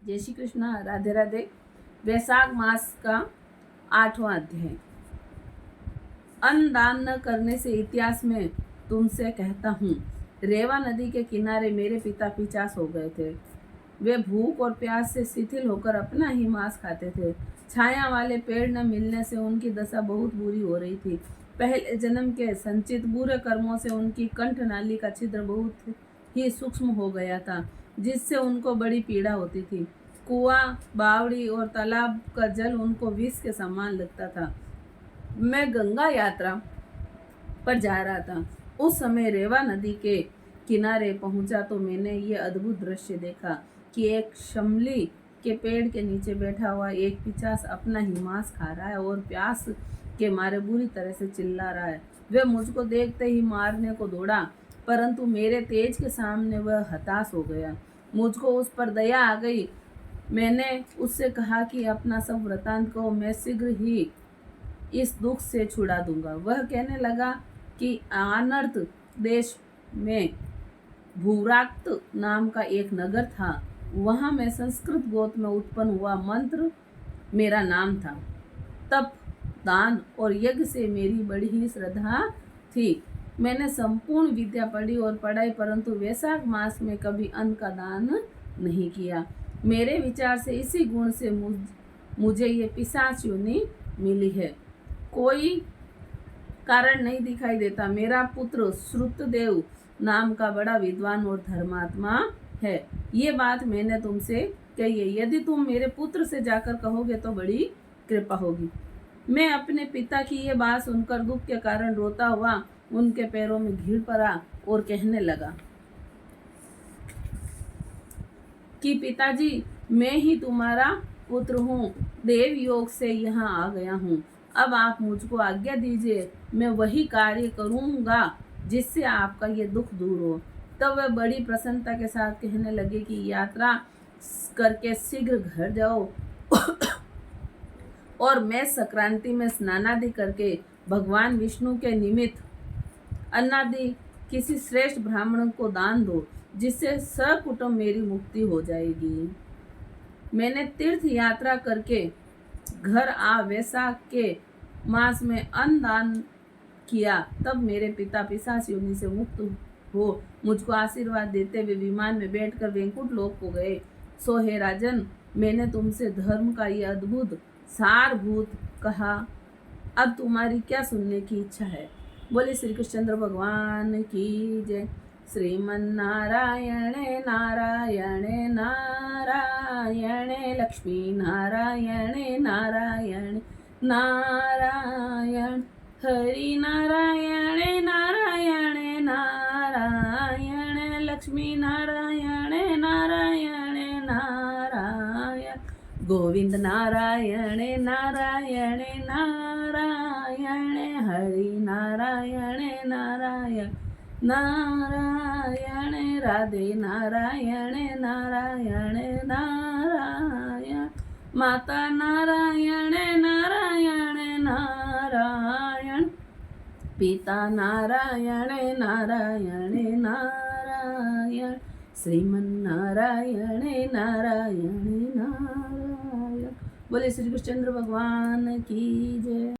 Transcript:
जय श्री कृष्ण, राधे राधे। वैशाख मास का 8वां अध्याय। अन्न दान न करने से इतिहास में तुमसे कहता हूँ। रेवा नदी के किनारे मेरे पिता पिचास हो गए थे। वे भूख और प्यास से शिथिल होकर अपना ही मांस खाते थे। छाया वाले पेड़ न मिलने से उनकी दशा बहुत बुरी हो रही थी। पहले जन्म के संचित बुरे कर्मों से उनकी कंठ नाली का छिद्र बहुत ही सूक्ष्म हो गया था, जिससे उनको बड़ी पीड़ा होती थी। कुआं, बावड़ी और तालाब का जल उनको विष के समान लगता था। मैं गंगा यात्रा पर जा रहा था। उस समय रेवा नदी के किनारे पहुंचा तो मैंने ये अद्भुत दृश्य देखा कि एक शमली के पेड़ के नीचे बैठा हुआ एक पिचास अपना ही मांस खा रहा है और प्यास के मारे बुरी तरह से चिल्ला रहा है। वह मुझको देखते ही मारने को दौड़ा, परंतु मेरे तेज के सामने वह हताश हो गया। मुझको उस पर दया आ गई। मैंने उससे कहा कि अपना सब वृतांत को मैं शीघ्र ही इस दुख से छुड़ा दूंगा। वह कहने लगा कि आनर्त देश में भूराक्त नाम का एक नगर था। वहां मैं संस्कृत गोत्र में उत्पन्न हुआ। मंत्र मेरा नाम था। तप, दान और यज्ञ से मेरी बड़ी ही श्रद्धा थी। मैंने संपूर्ण विद्या पढ़ी और पढ़ाई, परंतु वैशाख मास में कभी अन्न का दान नहीं किया। मेरे विचार से इसी गुण से मुझे ये पिशाच योनि मिली है। कोई कारण नहीं दिखाई देता। मेरा पुत्र श्रुतदेव नाम का बड़ा विद्वान और धर्मात्मा है। ये बात मैंने तुमसे कही है। यदि तुम मेरे पुत्र से जाकर कहोगे तो बड़ी कृपा होगी। मैं अपने पिता की ये बात सुनकर दुख के कारण रोता हुआ उनके पैरों में गिर पड़ा और कहने लगा कि पिताजी, मैं ही तुम्हारा पुत्र हूँ। देव योग से यहाँ आ गया हूँ। अब आप मुझको आज्ञा दीजिए, मैं वही कार्य करूँगा जिससे आपका ये दुख दूर हो। तब वह बड़ी प्रसन्नता के साथ कहने लगे कि यात्रा करके शीघ्र घर जाओ और मैं संक्रांति में स्नानादि करके भगवान विष्णु के निमित्त अन्नादि किसी श्रेष्ठ ब्राह्मण को दान दो, जिससे सकुटुंब मेरी मुक्ति हो जाएगी। मैंने तीर्थ यात्रा करके घर आ वैशाख के मास में अन्न दान किया। तब मेरे पिता पिशाच योनि से मुक्त हो मुझको आशीर्वाद देते हुए विमान में बैठकर वैकुंठ लोक को गए। सो हे राजन, मैंने तुमसे धर्म का ये अद्भुत सारभूत कहा। अब तुम्हारी क्या सुनने की इच्छा है? बोले श्री कृष्णचंद्र भगवान की जय। श्रीमन्नारायण नारायण नारायण लक्ष्मी नारायण नारायण नारायण हरि नारायण नारायण नारायण लक्ष्मी नारायण नारायण नारायण गोविंद नारायण नारायण नारायण हरि नारायण नारायण नारायण राधे नारायण नारायण नारायण माता नारायण नारायण नारायण पिता नारायण नारायण नारायण श्रीमन्नारायण नारायण नारायण। बोले श्री कृष्णचंद्र भगवान की जय।